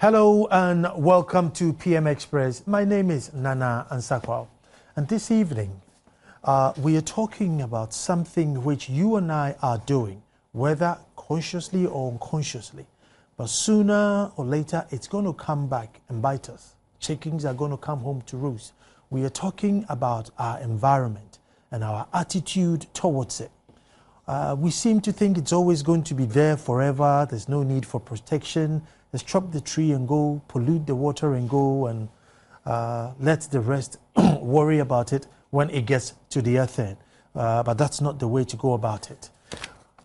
Hello and welcome to PM Express. My name is Nana Ansakwao, and this evening we are talking about something which you and I are doing, whether consciously or unconsciously. But sooner or later, it's going to come back and bite us. Chickens are going to come home to roost. We are talking about our environment and our attitude towards it. We seem to think it's always going to be there forever. There's no need for protection. Let's chop the tree and go, pollute the water and go, and let the rest worry about it when it gets to the earth end. But that's not the way to go about it.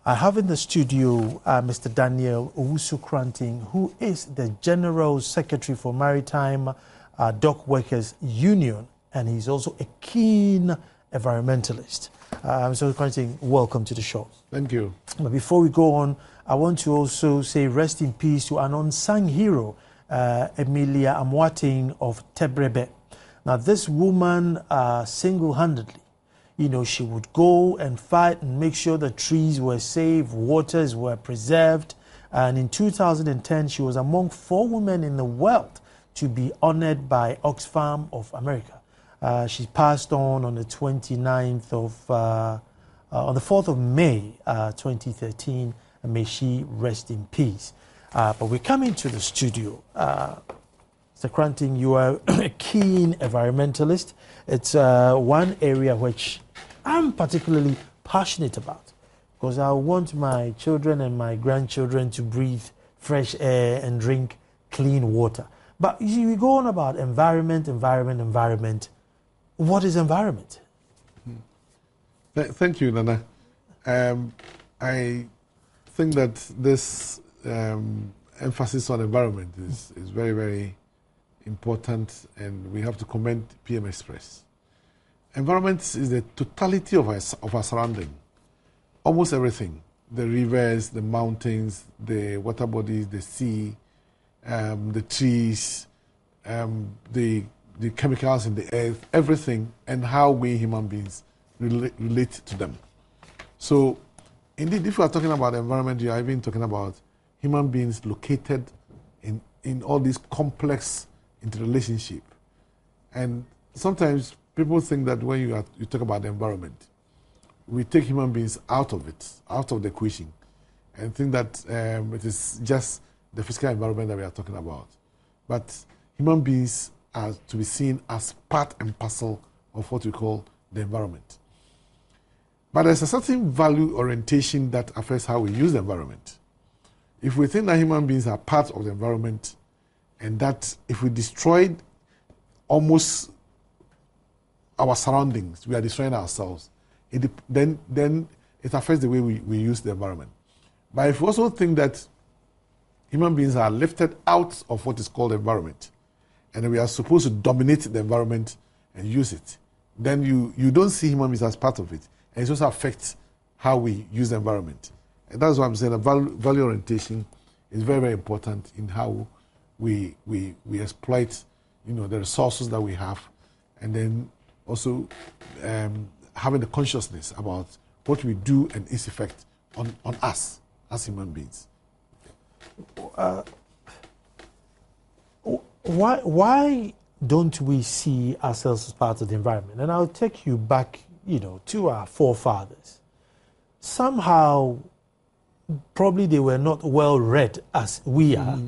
I have in the studio Mr. Daniel Owusu-Kranting, who is the General Secretary for Maritime Dock Workers Union, and he's also a keen environmentalist. Mr. Kranting, welcome to the show. Thank you. But before we go on, I want to also say rest in peace to an unsung hero, Emilia Amoateng of Tebrebe. Now, this woman single-handedly, she would go and fight and make sure the trees were safe, waters were preserved. And in 2010, she was among 4 women in the world to be honored by Oxfam of America. She passed on the 29th of, on the 4th of May, 2013. And may she rest in peace. But we're coming to the studio. Mr. Kranting, you are a keen environmentalist. It's one area which I'm particularly passionate about, because I want my children and my grandchildren to breathe fresh air and drink clean water. But you see, we go on about environment. What is environment? Thank you, Nana. I think that this emphasis on environment is very, very important, and we have to commend PM Express. Environment is the totality of our surrounding. Almost everything: the rivers, the mountains, the water bodies, the sea, the trees, the chemicals in the earth, everything, and how we human beings relate to them. So, indeed, if you are talking about the environment, you are even talking about human beings located in all these complex interrelationship. And sometimes people think that when you talk about the environment, we take human beings out of it, out of the equation, and think that it is just the physical environment that we are talking about. But human beings are to be seen as part and parcel of what we call the environment. But there's a certain value orientation that affects how we use the environment. If we think that human beings are part of the environment, and that if we destroy almost our surroundings, we are destroying ourselves, then it affects the way we use the environment. But if we also think that human beings are lifted out of what is called the environment, and we are supposed to dominate the environment and use it, then you don't see human beings as part of it. And it also affects how we use the environment. And that's why I'm saying that value orientation is very, very important in how we exploit, the resources that we have, and then also having the consciousness about what we do and its effect on us as human beings. Why don't we see ourselves as part of the environment? And I'll take you back, to our forefathers. Somehow, probably they were not well read as we are,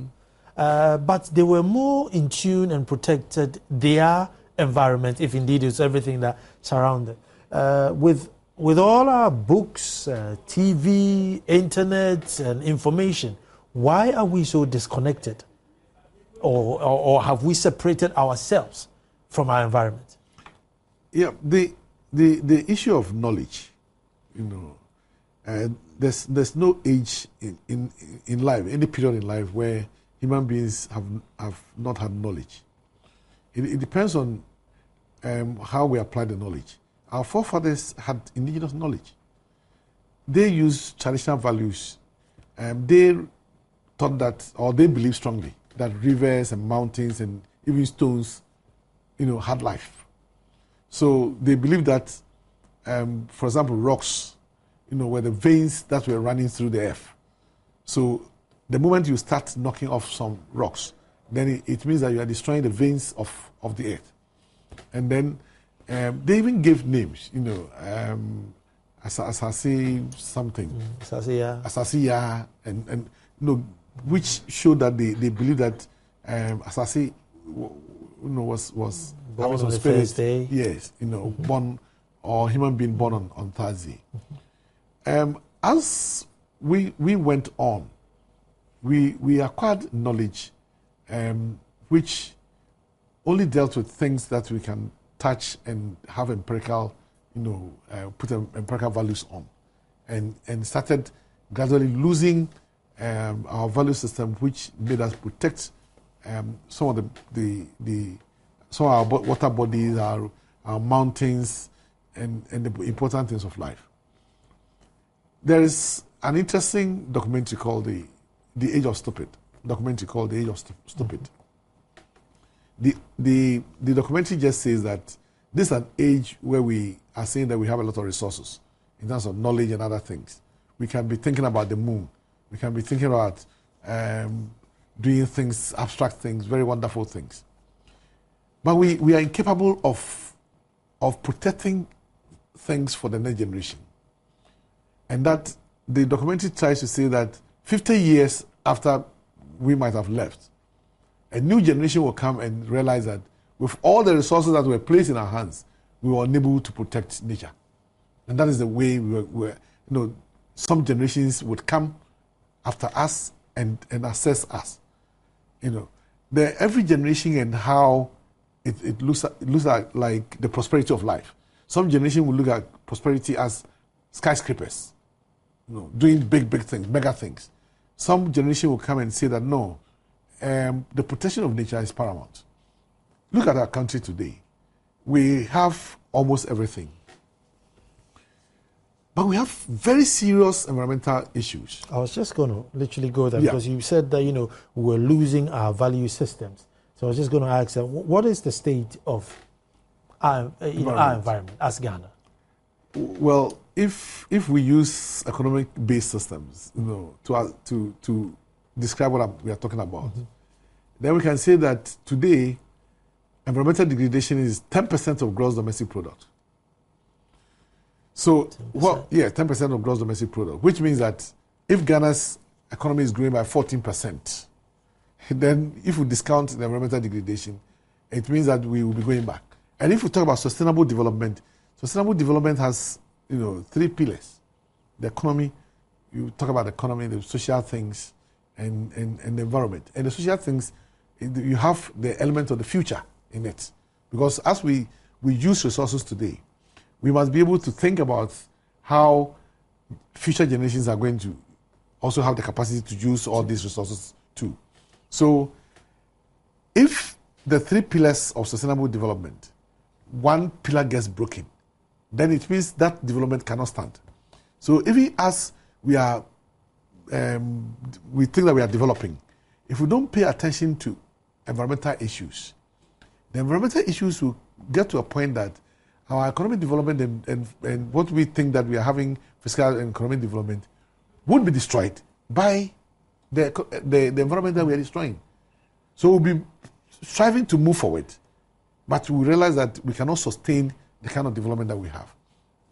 but they were more in tune and protected their environment, if indeed it's everything that surrounded. With all our books, TV, internet, and information, why are we so disconnected? Or have we separated ourselves from our environment? Yeah, the issue of knowledge, there's no age in life, any period in life where human beings have not had knowledge. It depends on how we apply the knowledge. Our forefathers had indigenous knowledge. They used traditional values. They thought that, or they believed strongly, that rivers and mountains and even stones, had life. So they believed that, for example, rocks, were the veins that were running through the earth. So the moment you start knocking off some rocks, then it means that you are destroying the veins of the earth. And then they even gave names, Asase something. Asasiya, and which showed that they believe that Asase was born having on the spirit. first day. Yes, born, or human being born on Thursday. As we went on, we acquired knowledge which only dealt with things that we can touch and have empirical, put empirical values on, and started gradually losing our value system, which made us protect some of some of our water bodies, our mountains, and the important things of life. There is an interesting documentary called The Age of Stupid. The documentary just says that this is an age where we are saying that we have a lot of resources in terms of knowledge and other things. We can be thinking about the moon. We can be thinking about doing things, abstract things, very wonderful things. But we are incapable of protecting things for the next generation. And that the documentary tries to say that 50 years after we might have left, a new generation will come and realize that with all the resources that were placed in our hands, we were unable to protect nature. And that is the way we were some generations would come after us and assess us. Every generation and how it looks like the prosperity of life. Some generation will look at prosperity as skyscrapers, doing big things, mega things. Some generation will come and say that no, the protection of nature is paramount. Look at our country today. We have almost everything. But we have very serious environmental issues. I was just going to literally go there because you said that, we're losing our value systems. So I was just going to ask, what is the state of our environment as Ghana? Well, if we use economic-based systems, to describe what we are talking about, then we can say that today, environmental degradation is 10% of gross domestic product. So, 10% of gross domestic product, which means that if Ghana's economy is growing by 14%, then if we discount the environmental degradation, it means that we will be going back. And if we talk about sustainable development has, 3 pillars. The economy, you talk about the economy, the social things, and the environment. And the social things, you have the element of the future in it. Because as we use resources today, we must be able to think about how future generations are going to also have the capacity to use all these resources too. So if the 3 pillars of sustainable development, one pillar gets broken, then it means that development cannot stand. So even as we think that we are developing, if we don't pay attention to environmental issues, the environmental issues will get to a point that our economic development and what we think that we are having fiscal and economic development would be destroyed by the environment that we are destroying. So we'll be striving to move forward, but we realize that we cannot sustain the kind of development that we have,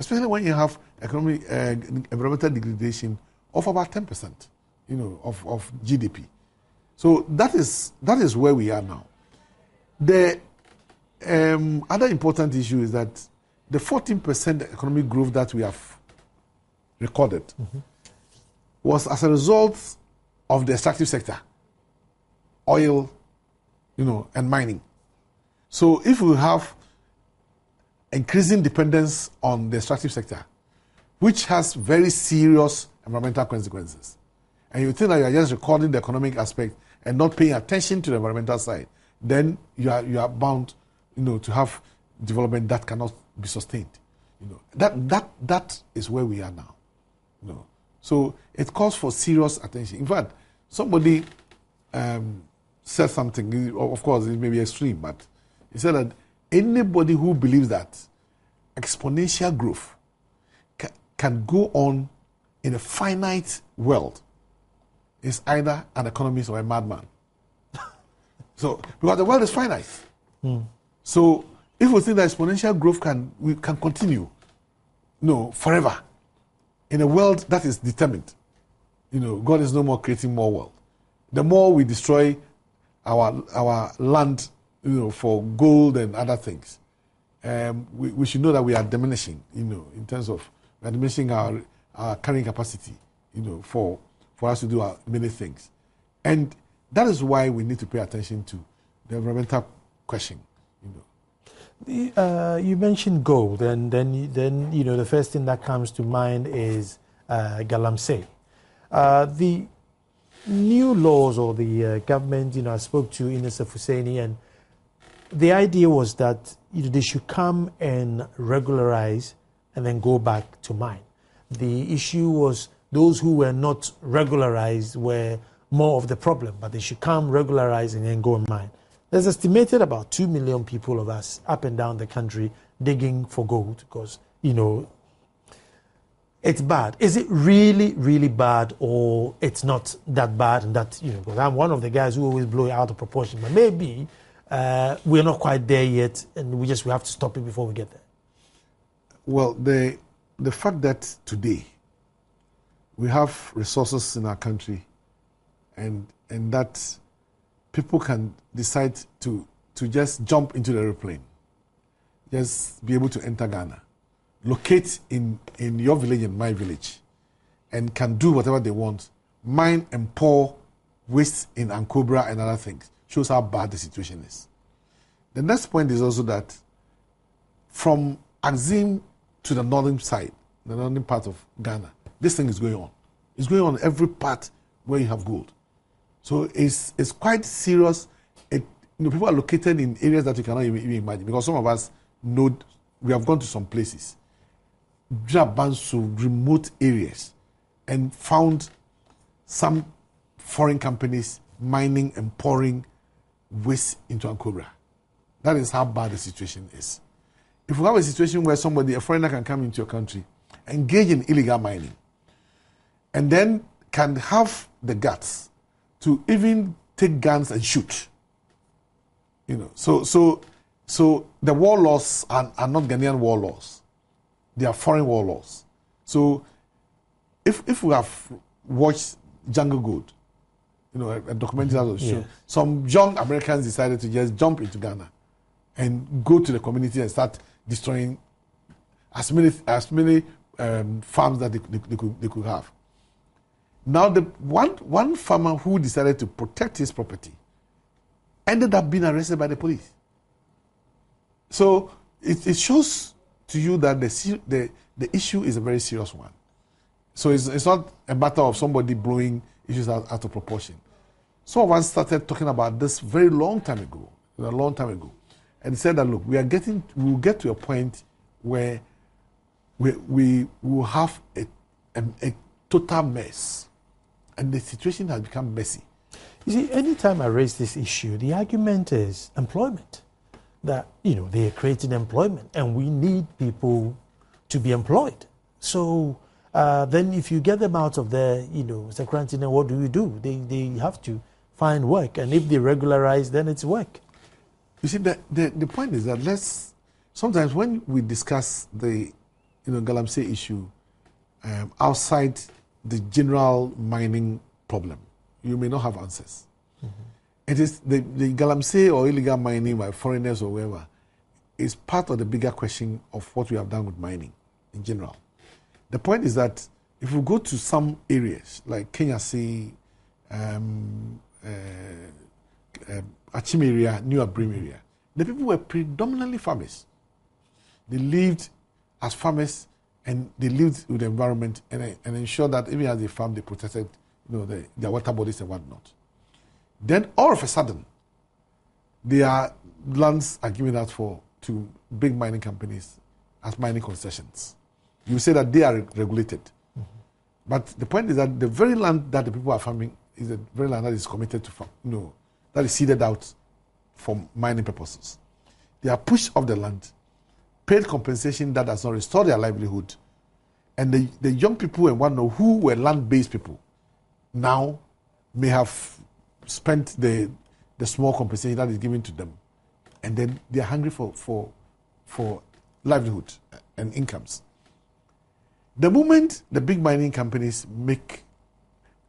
especially when you have economic environmental degradation of about 10%, of GDP. So that is where we are now. The other important issue is that the 14% economic growth that we have recorded was as a result of the extractive sector, oil, and mining. So if we have increasing dependence on the extractive sector, which has very serious environmental consequences, and you think that you are just recording the economic aspect and not paying attention to the environmental side, then you are bound, to have development that cannot be sustained. That is where we are now. So it calls for serious attention. In fact, somebody said something. Of course, it may be extreme, but he said that anybody who believes that exponential growth can go on in a finite world is either an economist or a madman. So, because the world is finite. So, if we think that exponential growth can continue, forever, in a world that is determined, God is no more creating more world. The more we destroy our land, for gold and other things, we should know that we are diminishing, in terms of we are diminishing our carrying capacity, for us to do many things. And that is why we need to pay attention to the environmental question. You mentioned gold, and then the first thing that comes to mind is Galamsey. The new laws, or the government, I spoke to Ines Hussaini, and the idea was that they should come and regularize and then go back to mine. The issue was those who were not regularized were more of the problem, but they should come, regularize, and then go and mine. There's estimated about 2 million people of us up and down the country digging for gold because, it's bad. Is it really, really bad, or it's not that bad? And that, because I'm one of the guys who always blow it out of proportion, but maybe we're not quite there yet, and we have to stop it before we get there. Well, the fact that today we have resources in our country, and that people can decide to just jump into the airplane, just be able to enter Ghana, locate in your village and my village, and can do whatever they want, mine and pour waste in Ankobra and other things, shows how bad the situation is. The next point is also that from Axim to the northern side, the northern part of Ghana, this thing is going on. It's going on every part where you have gold. So it's quite serious. People are located in areas that you cannot even imagine, because some of us know, we have gone to some places, remote areas, and found some foreign companies mining and pouring waste into Ankobra. That is how bad the situation is. If we have a situation where a foreigner can come into your country, engage in illegal mining, and then can have the guts to even take guns and shoot, so the war laws are not Ghanaian war laws; they are foreign war laws. So, if we have watched Jungle Gold, a documentary that was shown, some young Americans decided to just jump into Ghana and go to the community and start destroying as many farms that they could have. Now, the one farmer who decided to protect his property ended up being arrested by the police. So it shows to you that the issue is a very serious one. So it's not a matter of somebody blowing issues out of proportion. Some of us started talking about this very long time ago, and said that, look, we will get to a point where we will have a total mess. And the situation has become messy. You see, anytime I raise this issue, the argument is employment. That, they are creating employment, and we need people to be employed. So then if you get them out of there, quarantine, what do? They have to find work. And if they regularize, then it's work. You see, the point is that sometimes when we discuss the Galamsey issue outside the general mining problem, you may not have answers. Mm-hmm. It is the Galamsey or illegal mining by foreigners or whoever is part of the bigger question of what we have done with mining in general. The point is that if we go to some areas like Kenyasi, Achim area, New Abrim area, the people were predominantly farmers. They lived as farmers, and they lived with the environment and ensured that even as they farmed, they protected their water bodies and whatnot. Then all of a sudden, their lands are given out to big mining companies as mining concessions. You say that they are regulated. Mm-hmm. But the point is that the very land that the people are farming is the very land that is committed to farm, that is seeded out for mining purposes. They are pushed off the land, paid compensation that does not restore their livelihood, and the young people and whatnot who were land-based people now may have spent the the small compensation that is given to them, and then they are hungry for livelihood and incomes. The moment the big mining companies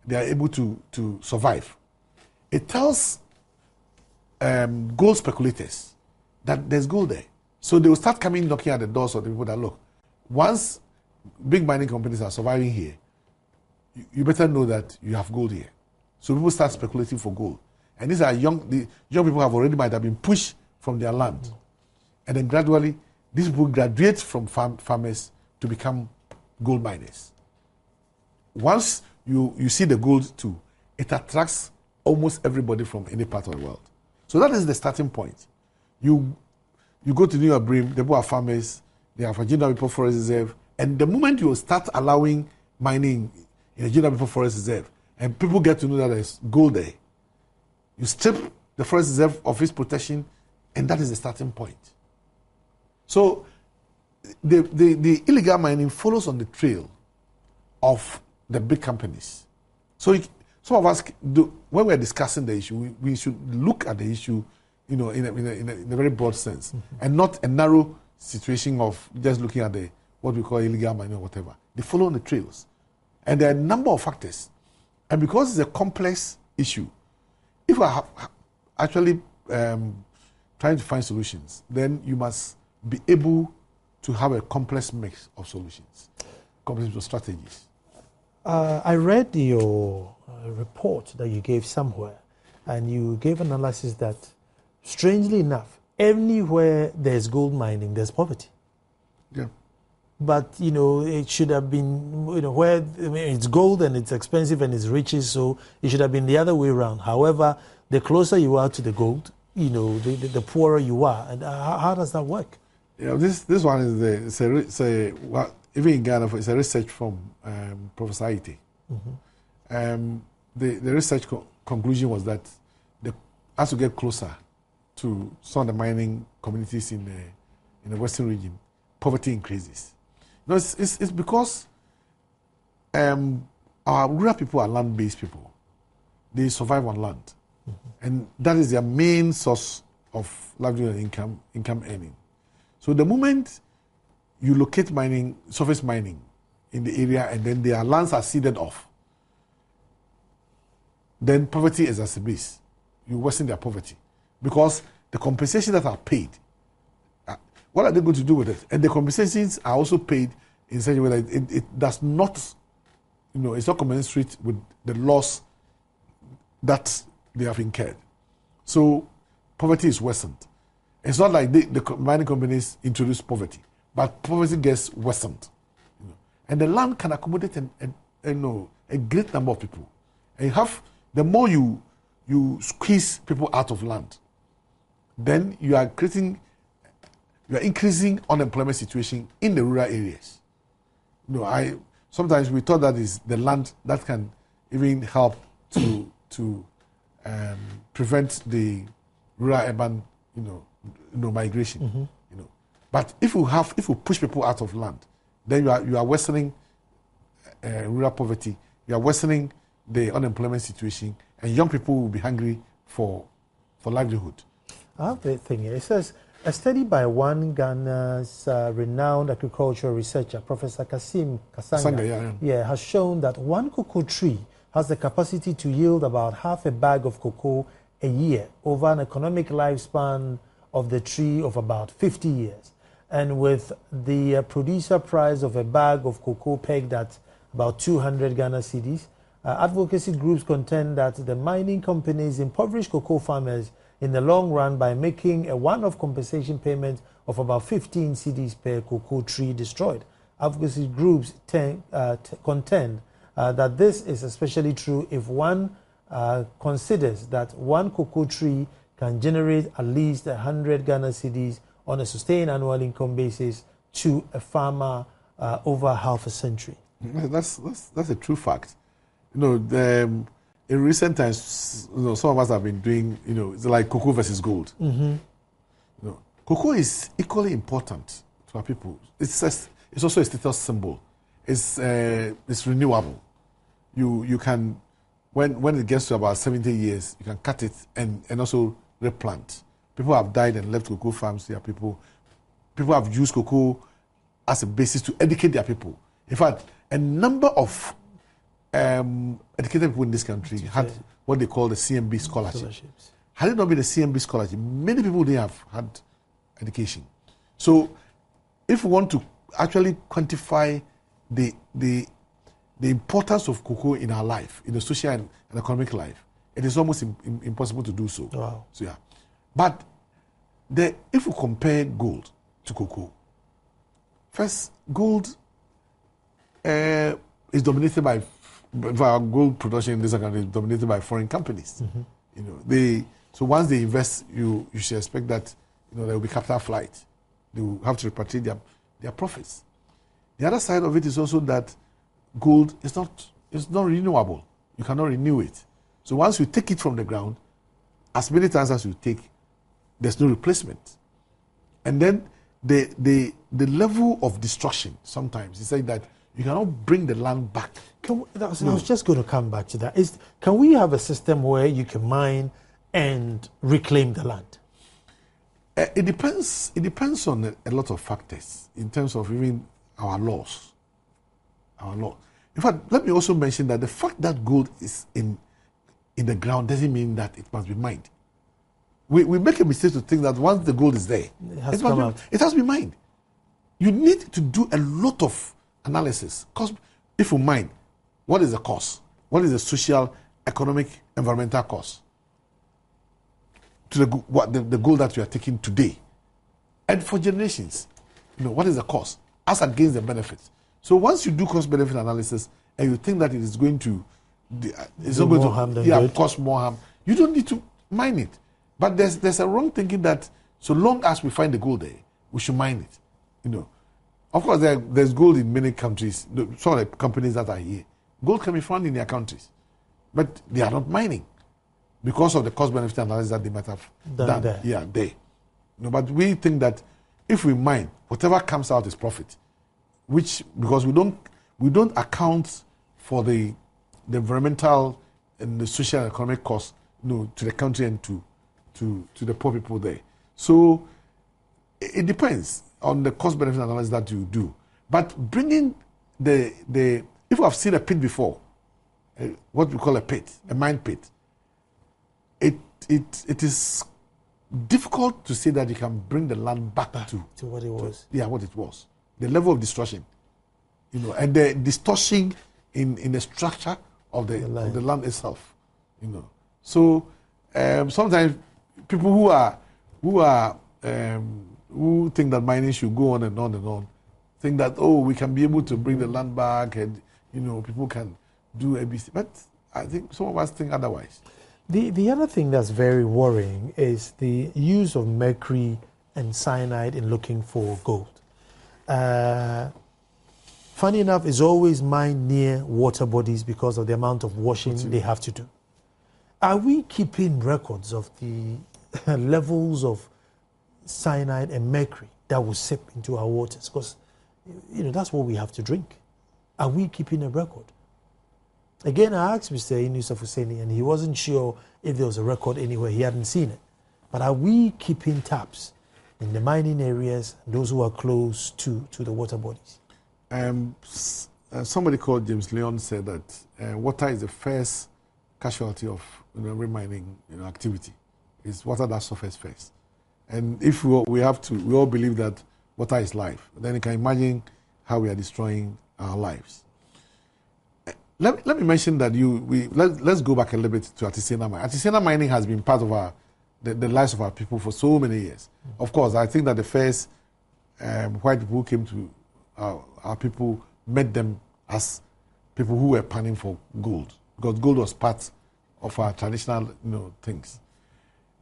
they are able to survive, it tells gold speculators that there's gold there. So they will start coming knocking at the doors of the people that, look, once big mining companies are surviving here, you better know that you have gold here. So people start speculating for gold. And these are the young people might have been pushed from their land. And then gradually, these people graduate from farmers to become gold miners. Once you see the gold too, it attracts almost everybody from any part of the world. So that is the starting point. You go to New York Brim, the people are farmers, they have a Virginia Maple Forest Reserve, and the moment you start allowing mining in a Virginia Maple Forest Reserve, and people get to know that there's gold there, you strip the forest reserve of its protection, and that is the starting point. So the illegal mining follows on the trail of the big companies. So some of us, when we're discussing the issue, we should look at the issue, in a very broad sense, and not a narrow situation of just looking at what we call illegal mining or whatever. They follow on the trails, and there are a number of factors, and because it's a complex issue, if we are actually trying to find solutions, then you must be able to have a complex mix of solutions, complex of strategies. I read your report that you gave somewhere, and you gave analysis that, strangely enough, anywhere there's gold mining, there's poverty. Yeah. But, it should have been, where it's gold and it's expensive and it's riches, so it should have been the other way around. However, the closer you are to the gold, the poorer you are. And how does that work? This one is even in Ghana, it's a research from Professor Aite. The research conclusion was that as you get closer to some of the mining communities in the Western region, poverty increases. It's because our rural people are land-based people. They survive on land. And that is their main source of livelihood and income earning. So the moment you locate surface mining in the area, and then their lands are ceded off, then poverty exacerbates. You worsen their poverty. Because the compensation that are paid, what are they going to do with it? And the compensations are also paid in such a way that it does not, it's not commensurate with the loss that they have incurred. So poverty is worsened. It's not like the mining companies introduce poverty, but poverty gets worsened. And the land can accommodate a great number of people. And the more you squeeze people out of land, then you are increasing unemployment situation in the rural areas. Sometimes we thought that is the land that can even help to prevent the rural-urban, migration. But if you push people out of land, then you are worsening rural poverty. You are worsening the unemployment situation, and young people will be hungry for livelihood. I have a thing here. It says, a study by one Ghana's renowned agricultural researcher, Professor Kasim Kasanga, has shown that one cocoa tree has the capacity to yield about half a bag of cocoa a year over an economic lifespan of the tree of about 50 years. And with the producer price of a bag of cocoa pegged at about 200 Ghana cedis, advocacy groups contend that the mining companies impoverish cocoa farmers in the long run by making a one-off compensation payment of about 15 cedis per cocoa tree destroyed. Advocacy groups contend that this is especially true if one considers that one cocoa tree can generate at least 100 Ghana cedis on a sustained annual income basis to a farmer over half a century. That's a true fact. In recent times, some of us have been doing, it's like cocoa versus gold. Cocoa is equally important to our people. It's also a status symbol. It's renewable. You can when it gets to about 70 years, you can cut it and also replant. People have died and left cocoa farms. There are people have used cocoa as a basis to educate their people. In fact, a number of educated people in this country had what they call the CMB scholarships. Had it not been the CMB scholarship, many people didn't have had education. So, if we want to actually quantify the importance of cocoa in our life, in the social and economic life, it is almost impossible to do so. Wow. So yeah, but if we compare gold to cocoa, first, gold is dominated by gold production in this country is dominated by foreign companies. Mm-hmm. You know, so once they invest, you should expect that there will be capital flight. They will have to repatriate their profits. The other side of it is also that gold is not renewable. You cannot renew it. So once you take it from the ground, as many times as you take, there's no replacement. And then the level of destruction sometimes is like that you cannot bring the land back. I was just going to come back to that. Can we have a system where you can mine and reclaim the land? It depends. It depends on a lot of factors in terms of even our laws. In fact, let me also mention that the fact that gold is in the ground doesn't mean that it must be mined. We make a mistake to think that once the gold is there, it has to be mined. You need to do a lot of analysis. Because if you mine, what is the cost? What is the social, economic, environmental cost to the gold that you are taking today? And for generations, what is the cost as against the benefits? So once you do cost-benefit analysis and you think that it is going to, cause more harm, you don't need to mine it. But there's a wrong thinking that so long as we find the gold there, we should mine it. Of course, there's gold in many countries. Some of the companies that are here, gold can be found in their countries, but they are not mining because of the cost-benefit analysis that they might have done. There. Yeah, there. But we think that if we mine, whatever comes out is profit, because we don't account for the environmental and the social and economic costs, to the country and to the poor people there. So it depends on the cost-benefit analysis that you do. But bringing if you have seen a pit before, what we call a mine pit, it is difficult to say that you can bring the land back to what it was. What it was. The level of destruction, and the distortion in the structure of the land itself, So sometimes people who think that mining should go on and on and on, think that we can be able to bring the land back and people can do ABC. But I think some of us think otherwise. The other thing that's very worrying is the use of mercury and cyanide in looking for gold. Funny enough, it's always mined near water bodies because of the amount of washing they have to do. Are we keeping records of the levels of cyanide and mercury that will seep into our waters? Because, that's what we have to drink. Are we keeping a record? Again, I asked Mr. Yusuf Hussaini, and he wasn't sure if there was a record anywhere. He hadn't seen it. But are we keeping tabs in the mining areas, those who are close to the water bodies? Somebody called James Leon said that water is the first casualty of every mining activity. It's water that suffers first. And if we all believe that water is life, then you can imagine how we are destroying our lives. Let me mention that let's go back a little bit to artisanal mining. Artisanal mining has been part of the lives of our people for so many years. Mm-hmm. Of course, I think that the first white people who came to our people met them as people who were panning for gold, because gold was part of our traditional things.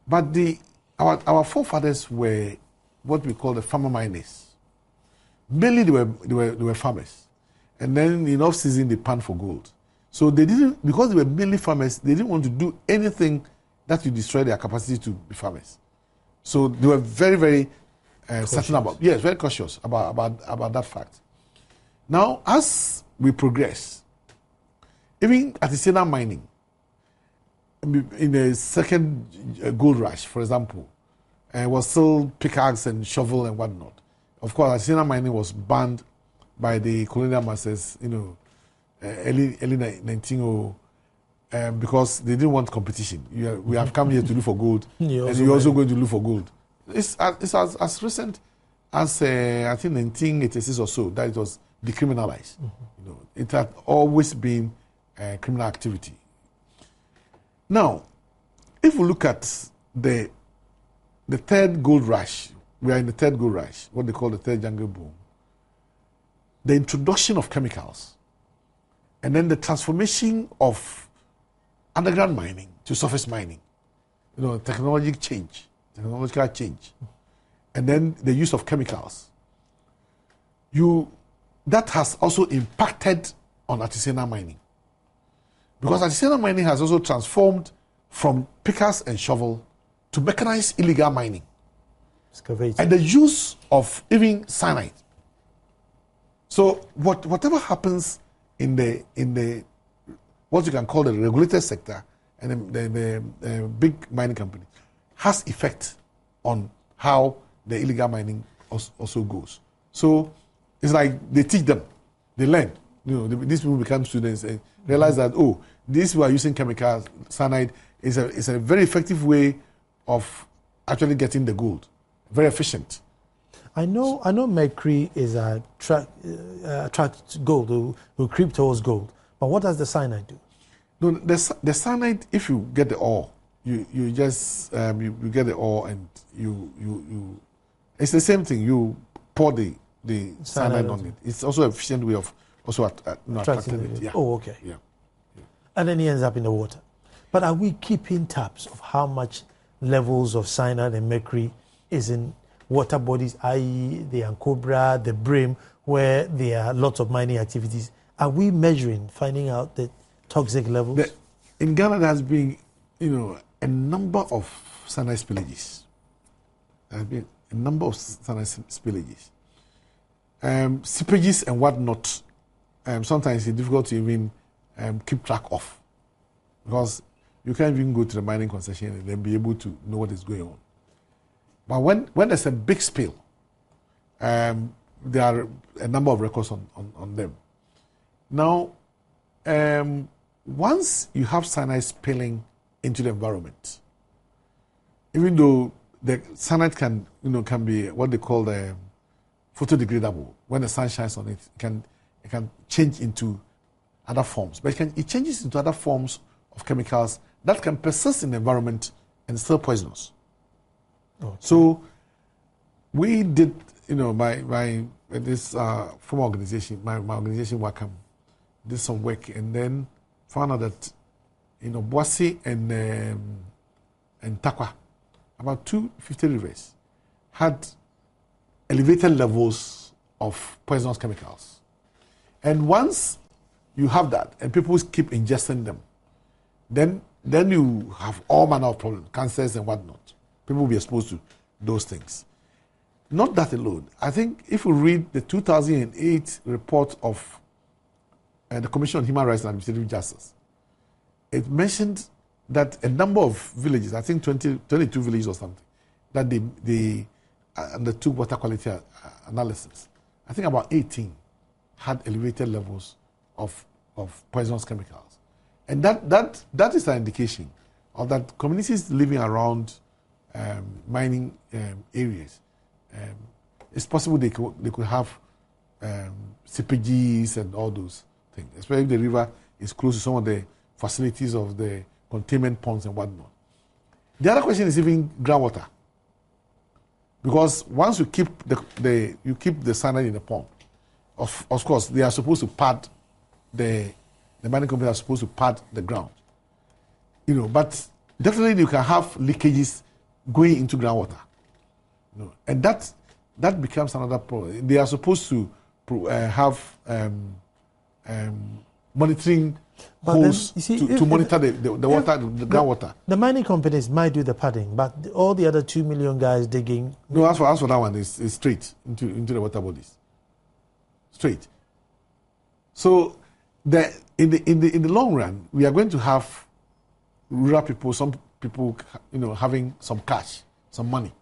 But our forefathers were what we call the farmer miners. Mainly they were farmers. And then in off-season, they panned for gold. So they didn't, because they were mainly farmers, they didn't want to do anything that would destroy their capacity to be farmers. So they were very, very certain about, very cautious about that fact. Now, as we progress, even artisanal mining in the second gold rush, for example, was still pickaxe and shovel and whatnot. Of course, artisanal mining was banned by the colonial masters, early 1900, because they didn't want competition. We have come here to look for gold, and you're also going to look for gold. It's as recent as I think 1986 or so that it was decriminalized. It had always been criminal activity. Now, if we look at the third gold rush, we are in the third gold rush, what they call the third jungle boom. The introduction of chemicals, and then the transformation of underground mining to surface mining, technological change, and then the use of chemicals. That has also impacted on artisanal mining, because artisanal mining has also transformed from pickers and shovel to mechanized illegal mining, and the use of even cyanide. So whatever happens in the what you can call the regulated sector and the big mining company has effect on how the illegal mining also goes. So it's like they teach them, they learn. These people become students and realize that these who are using chemicals, cyanide is a very effective way of actually getting the gold, very efficient. I know mercury is attracted to gold, will creep towards gold. But what does the cyanide do? No, the cyanide, if you get the ore, you just you get the ore and you it's the same thing. You pour the cyanide on it. It's also an efficient way of also attracting it. Yeah. Oh, okay. Yeah. And then he ends up in the water. But are we keeping tabs of how much levels of cyanide and mercury is in water bodies, i.e. the Ankobra, the Brim, where there are lots of mining activities? Are we measuring, finding out the toxic levels? In Ghana, there has been, a number of cyanide spillages. There has been a number of cyanide spillages. Seepages and whatnot, sometimes it's difficult to even keep track of, because you can't even go to the mining concession and then be able to know what is going on. But when there's a big spill, there are a number of records on them. Now, once you have cyanide spilling into the environment, even though the cyanide can be what they call the photodegradable, when the sun shines on it, it can change into other forms. But it changes into other forms of chemicals that can persist in the environment and still poisonous. Okay. So we did, this former organization, my organization Wakam, did some work and then found out that Boise and Takwa, about 250 rivers, had elevated levels of poisonous chemicals. And once you have that and people keep ingesting them, then you have all manner of problems, cancers and whatnot. People will be exposed to those things. Not that alone. I think if you read the 2008 report of the Commission on Human Rights and Administrative Justice, it mentioned that a number of villages, I think 22 villages or something, that they undertook water quality analysis. I think about 18 had elevated levels of poisonous chemicals. And that is an indication of that communities living around mining areas, it's possible they could have seepages and all those things, especially if the river is close to some of the facilities of the containment ponds and whatnot. The other question is even groundwater, because once you keep the cyanide in the pond, of course they are supposed to pad the mining companies are supposed to pad the ground, but definitely you can have leakages going into groundwater, and that becomes another problem. They are supposed to have monitoring holes to monitor the water, the groundwater. The mining companies might do the padding, but all the other 2 million guys digging. No, as for that one is straight into the water bodies, straight. So in the long run, we are going to have rural people, some people, having some cash, some money,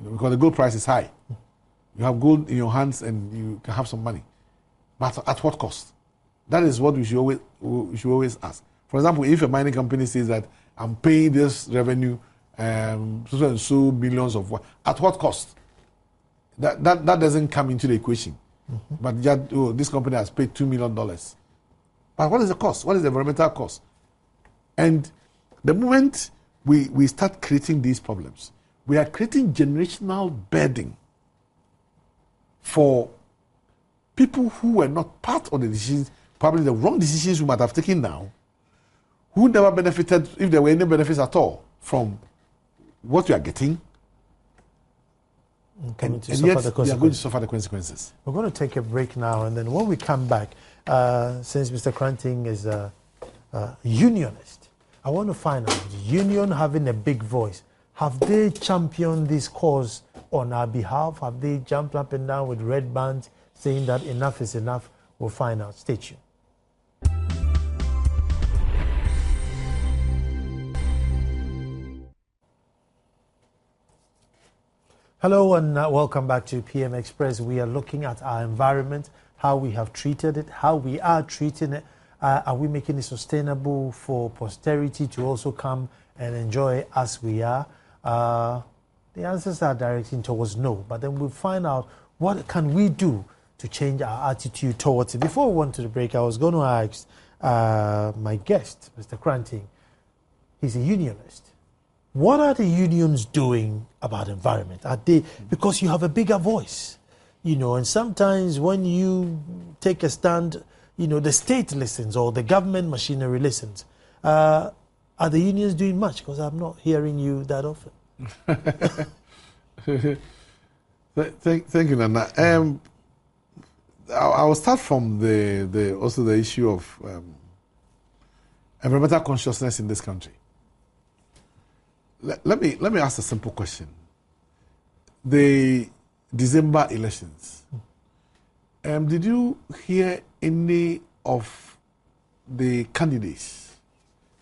because the gold price is high. You have gold in your hands and you can have some money, but at what cost? That is what we should always ask. For example, if a mining company says that I'm paying this revenue, so and so millions of what, at what cost? That doesn't come into the equation. But this company has paid $2 million. But what is the cost? What is the environmental cost? And the moment we start creating these problems, we are creating generational burden for people who were not part of the decisions, probably the wrong decisions we might have taken now, who never benefited, if there were any benefits at all, from what we are getting. And yet we are going to suffer the consequences. We're going to take a break now, and then when we come back, since Mr. Kranting is a unionist, I want to find out, the union having a big voice, have they championed this cause on our behalf? Have they jumped up and down with red bands saying that enough is enough? We'll find out. Stay tuned. Hello and welcome back to PM Express. We are looking at our environment, how we have treated it, how we are treating it. Are we making it sustainable for posterity to also come and enjoy as we are? The answers are directing towards no, but then we'll find out what can we do to change our attitude towards it. Before we went to the break, I was going to ask my guest, Mr. Kranting. He's a unionist. What are the unions doing about environment? Are they, because you have a bigger voice, and sometimes when you take a stand, the state listens or the government machinery listens. Are the unions doing much? Because I'm not hearing you that often. Thank you, Nana. I will start from the issue of environmental consciousness in this country. Let me ask a simple question. The December elections, did you hear any of the candidates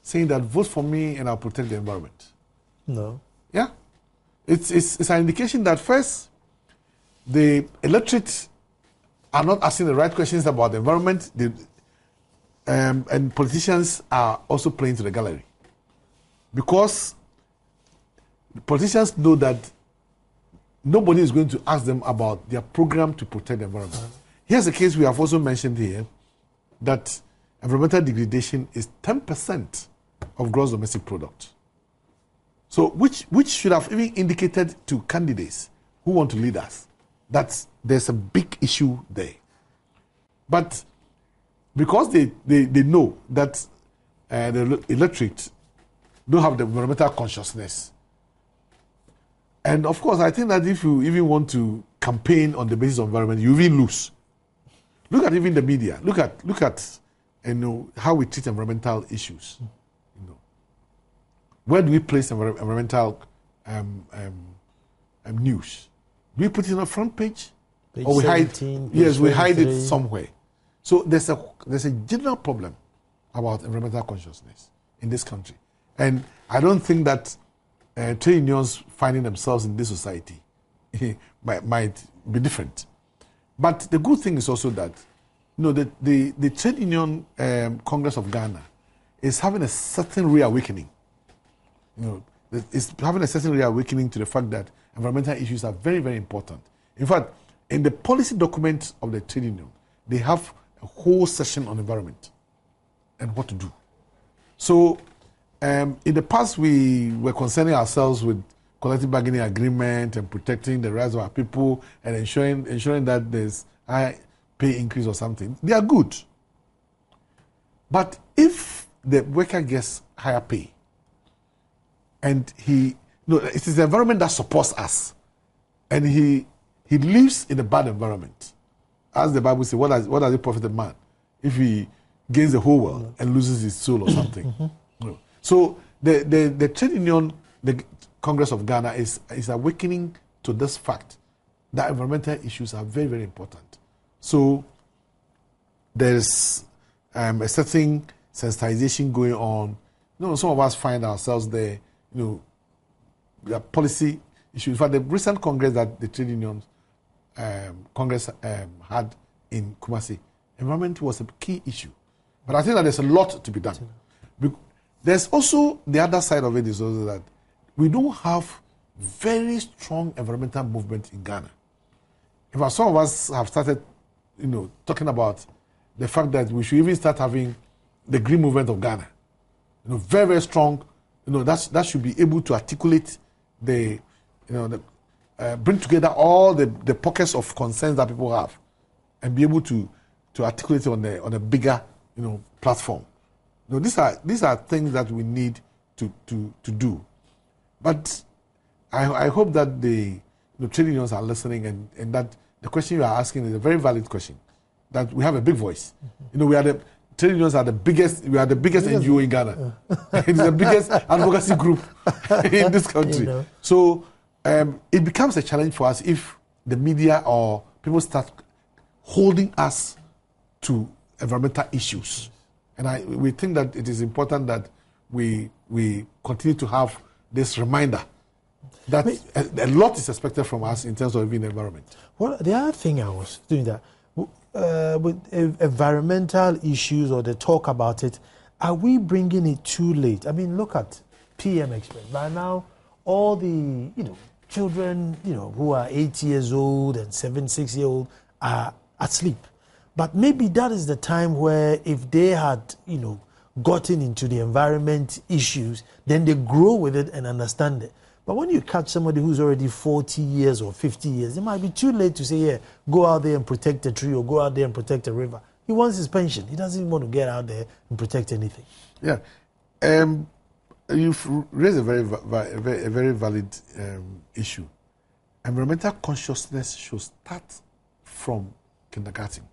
saying that vote for me and I'll protect the environment? No. Yeah? It's an indication that first, the electorate are not asking the right questions about the environment, and politicians are also playing to the gallery. Because politicians know that nobody is going to ask them about their program to protect the environment. Here's a case we have also mentioned here, that environmental degradation is 10% of gross domestic product. So which should have even indicated to candidates who want to lead us that there's a big issue there. But because they know that the electorate don't have the environmental consciousness. And of course, I think that if you even want to campaign on the basis of environment, you even lose. Look at even the media. Look at how we treat environmental issues. Where do we place environmental news? Do we put it on the front page? Or we hide? Yes, we hide it somewhere. So there's a general problem about environmental consciousness in this country, and I don't think that trade unions finding themselves in this society might be different. But the good thing is also that the Trade Union Congress of Ghana is having a certain reawakening. It's having a certain reawakening to the fact that environmental issues are very, very important. In fact, in the policy document of the trade union, they have a whole section on environment and what to do. So, in the past, we were concerning ourselves with collective bargaining agreement and protecting the rights of our people and ensuring that there's high pay increase or something. They are good. But if the worker gets higher pay, and it is the environment that supports us, and he lives in a bad environment. As the Bible says, what does it profit a man if he gains the whole world and loses his soul or something? So the trade union, the Congress of Ghana is awakening to this fact that environmental issues are very, very important. So there's a certain sensitization going on. some of us find ourselves there, the policy issues. In fact, the recent Congress that the trade unions Congress had in Kumasi, environment was a key issue. But I think that there's a lot to be done. There's also the other side of it is also that we don't have very strong environmental movement in Ghana. In fact, some of us have started, talking about the fact that we should even start having the green movement of Ghana. Very, very strong. That should be able to articulate bring together all the pockets of concerns that people have, and be able to articulate it on a bigger, platform. These are things that we need to do. But I hope that the trade unions are listening, and that the question you are asking is a very valid question. That we have a big voice. We are the trade unions are the biggest. We are the biggest NGO in Ghana. It's the biggest advocacy group in this country. So it becomes a challenge for us if the media or people start holding us to environmental issues. And we think that it is important that we continue to have this reminder that a lot is expected from us in terms of even the environment. Well, the other thing I was doing that with environmental issues or the talk about it, are we bringing it too late? I mean, look at PM Express. By now, all the children who are 8 years old and 6 years old are asleep. But maybe that is the time where if they had gotten into the environment issues, then they grow with it and understand it. But when you catch somebody who's already 40 years or 50 years, it might be too late to say, yeah, go out there and protect a tree or go out there and protect a river. He wants his pension. He doesn't want to get out there and protect anything. Yeah. You've raised a very valid issue. Environmental consciousness should start from kindergarten.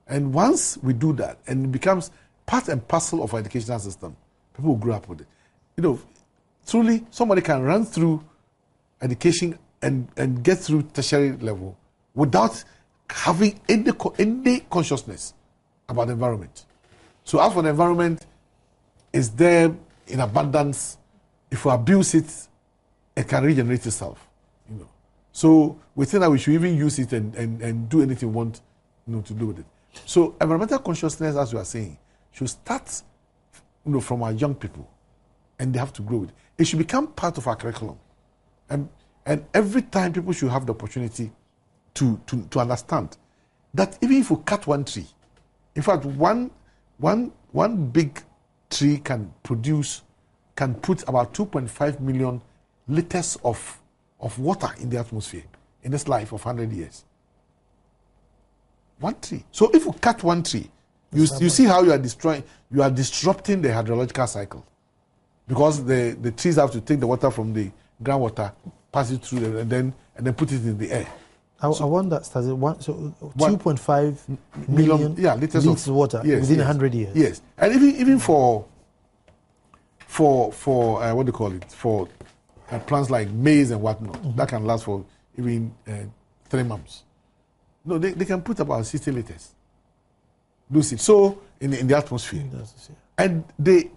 And once we do that, and it becomes part and parcel of our educational system, people will grow up with it. Truly, somebody can run through education and get through tertiary level without having any consciousness about the environment. So as for the environment, it's there in abundance. If we abuse it, it can regenerate itself. So we think that we should even use it and do anything we want to do with it. So environmental consciousness, as you are saying, should start from our young people, and they have to grow with it. It should become part of our curriculum. And every time people should have the opportunity to understand that even if we cut one tree, in fact, one big tree can put about 2.5 million liters of water in the atmosphere in this life of 100 years. One tree. So if you cut one tree, you see how you are disrupting the hydrological cycle, because the trees have to take the water from the groundwater, pass it through, and then put it in the air. I wonder, 2.5 million liters of water within 100 years. Yes, and even for what do you call it, for plants like maize and whatnot, that can last for even 3 months. No, they can put about 60 liters. Lose it. So in the atmosphere. And the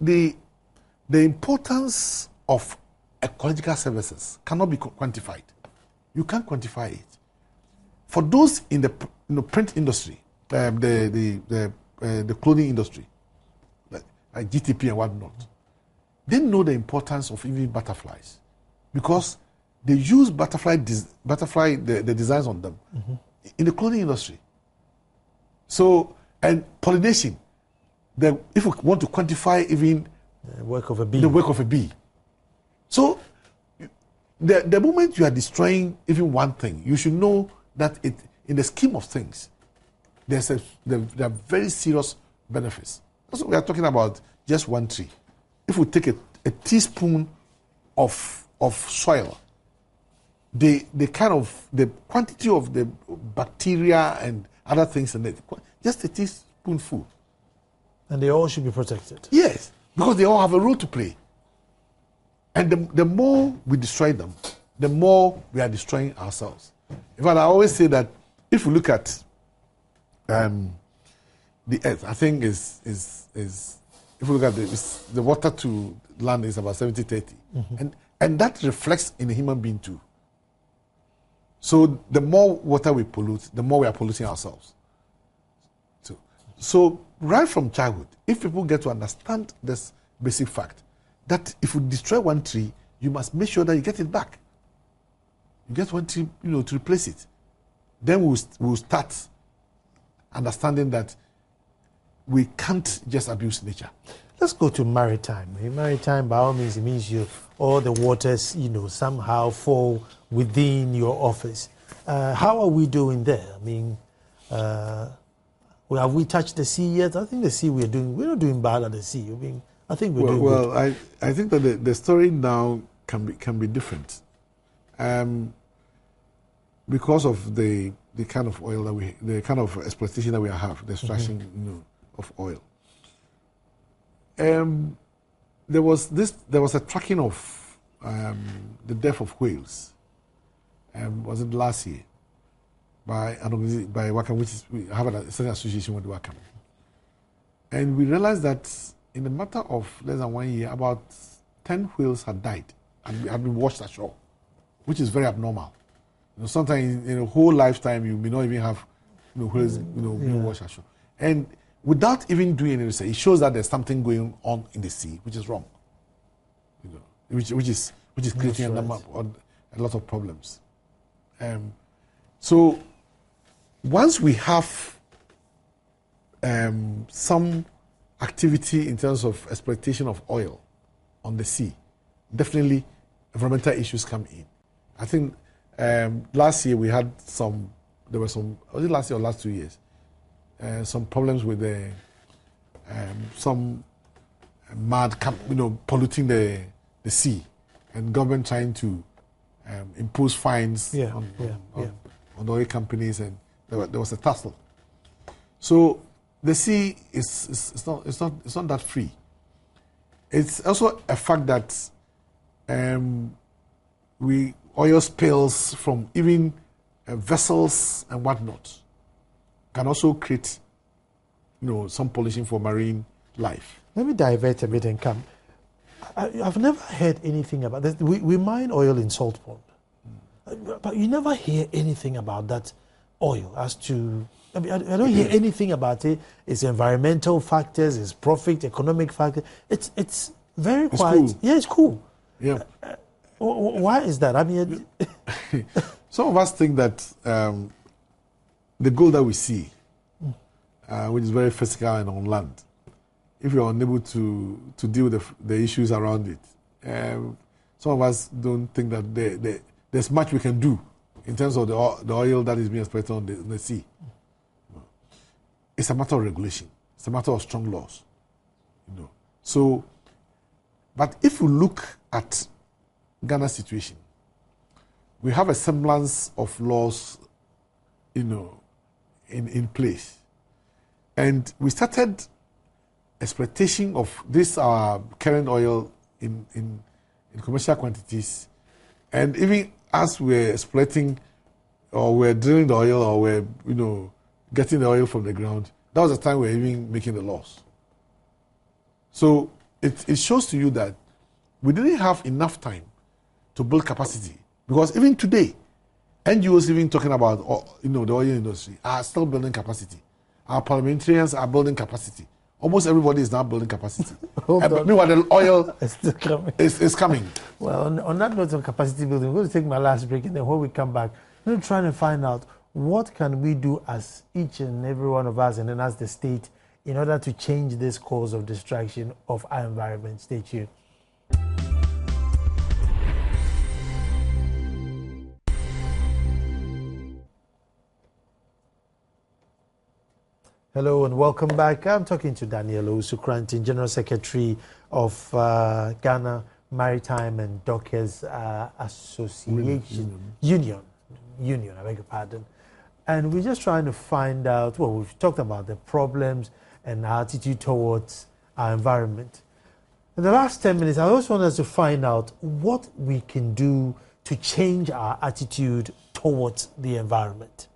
importance of ecological services cannot be quantified. You can't quantify it. For those in the print industry, the clothing industry, like GTP and whatnot, they know the importance of even butterflies, because they use the designs on them in the clothing industry. So, and pollination, if we want to quantify even the work of a bee. So, the moment you are destroying even one thing, you should know that in the scheme of things, there are very serious benefits. Also, we are talking about just one tree. If we take a teaspoon of soil, the quantity of the bacteria and other things in it, just a teaspoonful. And they all should be protected. Yes, because they all have a role to play. And the more we destroy them, the more we are destroying ourselves. In fact, I always say that if we look at the earth, I think is if you look at the water to land is about 70-30. And that reflects in a human being too. So the more water we pollute, the more we are polluting ourselves. So right from childhood, if people get to understand this basic fact, that if you destroy one tree, you must make sure that you get it back. You get one tree, to replace it. Then we'll start understanding that we can't just abuse nature. Let's go to maritime. In maritime, by all means, it means all the waters, somehow fall within your office. How are we doing there? I mean, have we touched the sea yet? I think the sea we're not doing bad at the sea. I think we're doing good. Well, I think that the story now can be different, because of the kind of oil that the kind of exploitation that we have, the extraction of oil. There was a tracking of the death of whales. Was it last year? By WACAM, which we have a certain association with WACAM. And we realized that in a matter of less than 1 year, about 10 whales had died and had been washed ashore, which is very abnormal. Sometimes in a whole lifetime, you may not even have whales being washed ashore. And without even doing any research, it shows that there's something going on in the sea, which is wrong. Which is creating a lot of problems. So once we have some activity in terms of exploitation of oil on the sea, definitely environmental issues come in. I think last year we had was it last year or last 2 years? Some problems with some mud, polluting the sea, and government trying to impose fines on the oil companies, and there was a tussle. So the sea is not that free. It's also a fact that oil spills from even vessels and whatnot can also create, some pollution for marine life. Let me divert a bit and come. I've never heard anything about this. We mine oil in Salt Pond, but you never hear anything about that oil as to. I don't hear anything about it. It's environmental factors, it's profit, economic factors. It's very quiet. Cool. Yeah, it's cool. Yeah. Why is that? I mean, some of us think that the gold that we see, which is very physical and on land, if you're unable to deal with the issues around it, some of us don't think that there's much we can do in terms of the oil that is being exploited on the sea. It's a matter of regulation. It's a matter of strong laws. So, but if you look at Ghana's situation, we have a semblance of laws, in place. And we started exploitation of this our current oil in commercial quantities. And even as we're exploiting, or we're drilling the oil, or we're, getting the oil from the ground, that was the time we're even making the laws. So it shows to you that we didn't have enough time to build capacity. Because even today, NGOs even talking about the oil industry are still building capacity. Our parliamentarians are building capacity. Almost everybody is now building capacity. Meanwhile, the oil is coming. Well, on that note of capacity building, I'm going to take my last break, and then when we come back, we're trying to find out what can we do as each and every one of us, and then as the state, in order to change this cause of destruction of our environment. Stay tuned. Hello and welcome back. I'm talking to Daniel Owusu-Kranting, General Secretary of Ghana Maritime and Dockers Association. Union, I beg your pardon. And we're just trying to find out, well, we've talked about the problems and our attitude towards our environment. In the last 10 minutes, I also want us to find out what we can do to change our attitude towards the environment.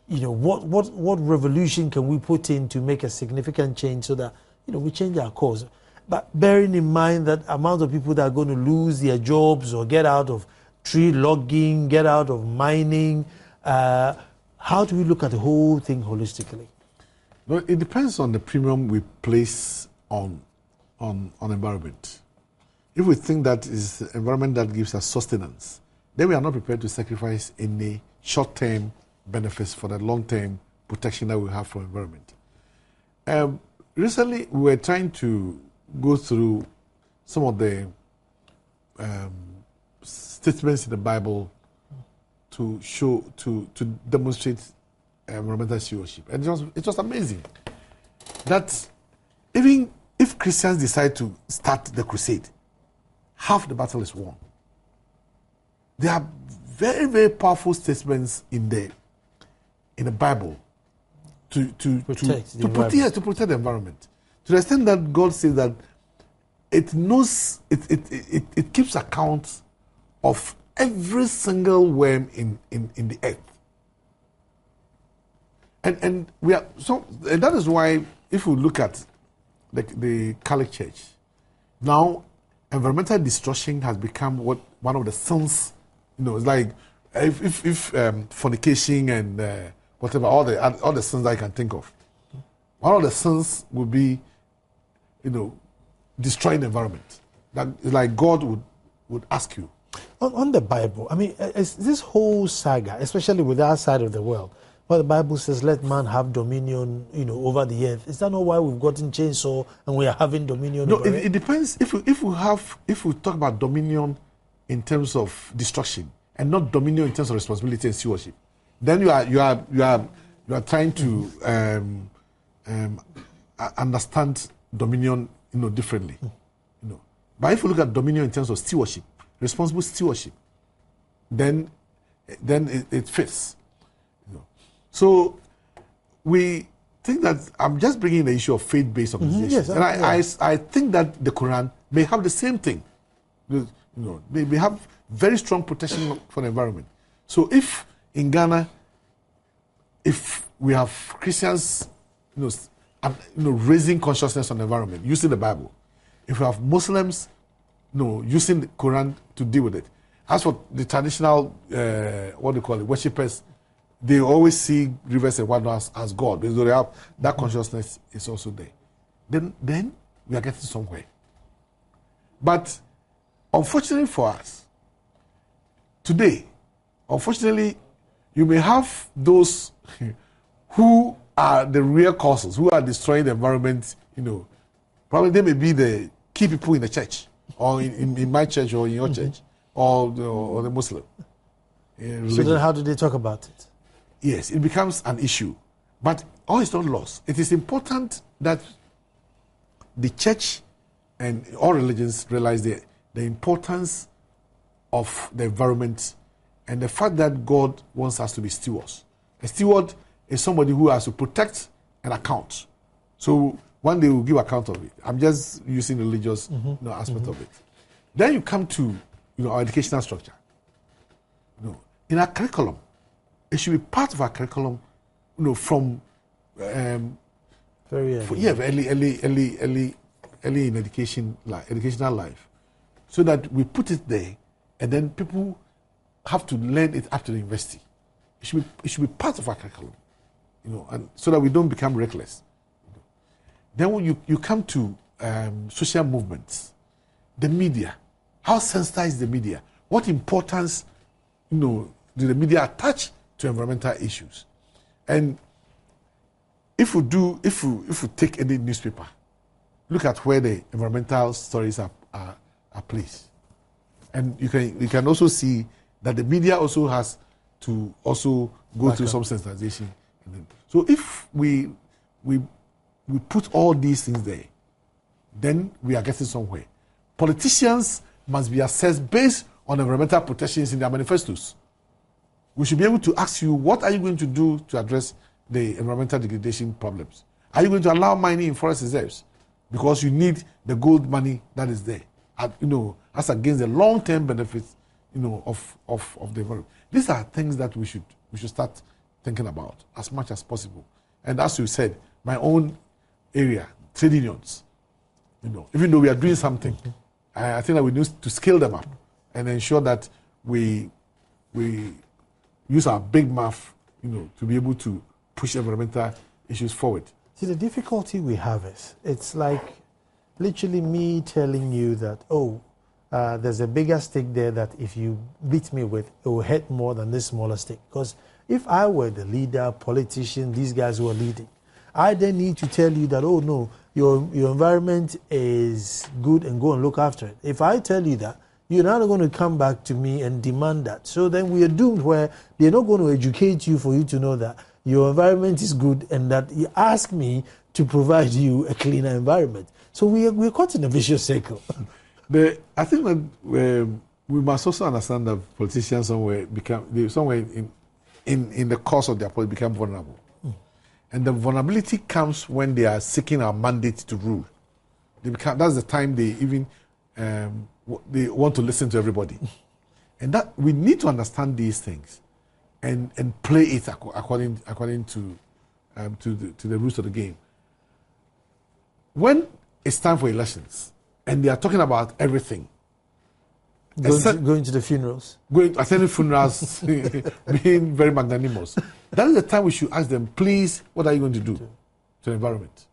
what revolution can we put in to make a significant change so that, we change our course. But bearing in mind that amount of people that are going to lose their jobs or get out of tree logging, get out of mining, how do we look at the whole thing holistically? No, it depends on the premium we place on environment. If we think that is the environment that gives us sustenance, then we are not prepared to sacrifice any short-term benefits for the long-term protection that we have for environment. Recently, we were trying to go through some of the statements in the Bible to demonstrate environmental stewardship. And it was amazing that even if Christians decide to start the crusade, half the battle is won. There are very, very powerful statements in the Bible to protect the environment. To the extent that God says that it knows, it keeps account of every single worm in the earth. And that is why, if we look at the Catholic Church, now environmental destruction has become one of the sins. It's like if fornication and whatever, all the sins I can think of. One of the sins would be, destroying the environment. That is like God would ask you. On the Bible, I mean, this whole saga, especially with our side of the world, where the Bible says, let man have dominion, over the earth. Is that not why we've gotten chainsaw and we are having dominion over it? It depends. If we talk about dominion in terms of destruction and not dominion in terms of responsibility and stewardship, then you are trying to understand dominion, differently. But if you look at dominion in terms of stewardship, responsible stewardship, then it fits. So we think that I'm just bringing the issue of faith-based organizations. Mm-hmm, yes, I think that the Quran may have the same thing. They may have very strong protection for the environment. So if in Ghana, if we have Christians, raising consciousness on the environment using the Bible, if we have Muslims, using the Quran to deal with it. As for the traditional, worshippers, they always see rivers and whatnot as God, because they have that consciousness is also there. Then we are getting somewhere. But unfortunately for us, today, you may have those who are the real causes, who are destroying the environment. Probably they may be the key people in the church, or in my church, or in your church, or the Muslim. So then how do they talk about it? Yes, it becomes an issue. But all is not lost. It is important that the church and all religions realize the importance of the environment and the fact that God wants us to be stewards. A steward is somebody who has to protect and account. So one day we'll give account of it. I'm just using the religious aspect of it. Then you come to our educational structure. In our curriculum, it should be part of our curriculum, from very early in educational life, so that we put it there, and then people have to learn it after the university. It should be part of our curriculum, and so that we don't become reckless. Then when you come to social movements, the media, how sensitized is the media? What importance, do the media attach to environmental issues? And if we take any newspaper, look at where the environmental stories are placed, and you can also see that the media also has to also go through some sensitization. So if we put all these things there, then we are getting somewhere. Politicians must be assessed based on environmental protections in their manifestos. We should be able to ask you, what are you going to do to address the environmental degradation problems? Are you going to allow mining in forest reserves? Because you need the gold money that is there, as against the long-term benefits, of the environment. These are things that we should start thinking about as much as possible. And as you said, my own area, trade unions, even though we are doing something, I think that we need to scale them up and ensure that we use our big mouth, to be able to push environmental issues forward. See, the difficulty we have is, it's like literally me telling you that, there's a bigger stick there that if you beat me with, it will hurt more than this smaller stick. Because if I were the leader, politician, these guys who are leading, I then need to tell you that, oh no, your environment is good and go and look after it. If I tell you that, you're not going to come back to me and demand that. So then we are doomed where they're not going to educate you for you to know that your environment is good and that you ask me to provide you a cleaner environment. So we're caught in a vicious circle. I think that we must also understand that politicians somewhere in the course of their politics become vulnerable. And the vulnerability comes when they are seeking our mandate to rule. That's the time they even they want to listen to everybody. And that we need to understand these things and play it according to the rules of the game. When it's time for elections and they are talking about everything, Going to the funerals. Attending funerals, being very magnanimous. That is the time we should ask them, please, what are you going to do to the environment?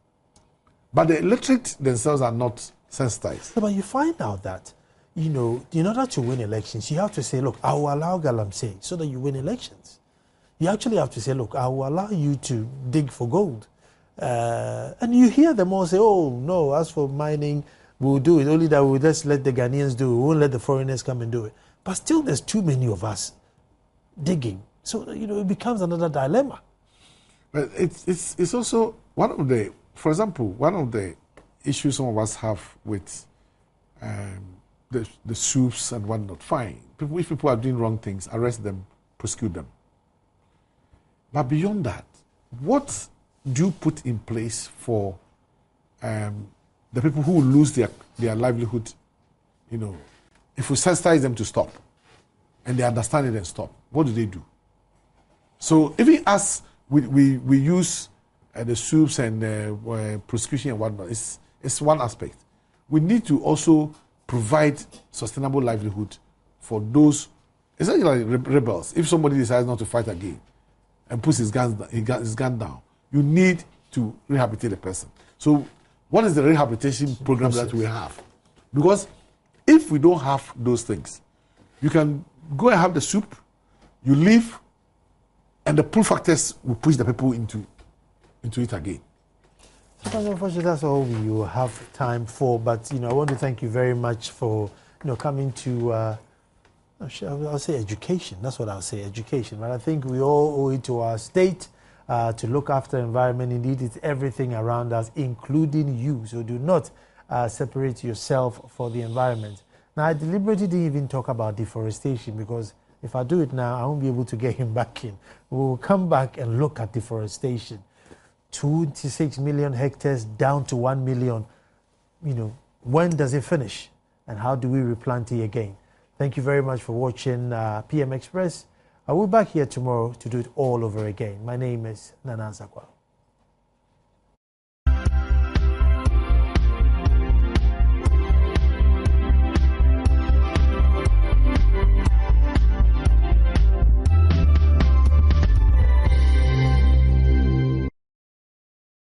But the electorate themselves are not sensitized. But you find out that, in order to win elections, you have to say, look, I will allow Galamsey so that you win elections. You actually have to say, look, I will allow you to dig for gold. And you hear them all say, oh, no, as for mining, we'll do it. Only that we'll just let the Ghanaians do it. We won't let the foreigners come and do it. But still, there's too many of us digging. So, it becomes another dilemma. But it's also one of the issues some of us have with the soups and whatnot. Fine. If people are doing wrong things, arrest them, prosecute them. But beyond that, what do you put in place for the people who will lose their livelihood, if we sensitize them to stop and they understand it and stop, what do they do? So even as we use the soups and prosecution and whatnot, it's one aspect. We need to also provide sustainable livelihood for those, essentially like rebels. If somebody decides not to fight again and puts his gun down, you need to rehabilitate the person. So what is the rehabilitation program that we have? Because if we don't have those things, you can go and have the soup, you leave, and the pull factors will push the people into it again. Unfortunately, that's all we will have time for. But I want to thank you very much for coming to I'll say education. That's what I'll say, education. But I think we all owe it to our state to look after the environment. Indeed, it's everything around us, including you. So do not separate yourself for the environment. Now, I deliberately didn't even talk about deforestation because if I do it now, I won't be able to get him back in. We'll come back and look at deforestation. 26 million hectares down to 1 million. When does it finish? And how do we replant it again? Thank you very much for watching PM Express. I will be back here tomorrow to do it all over again. My name is Nana Ansakwa.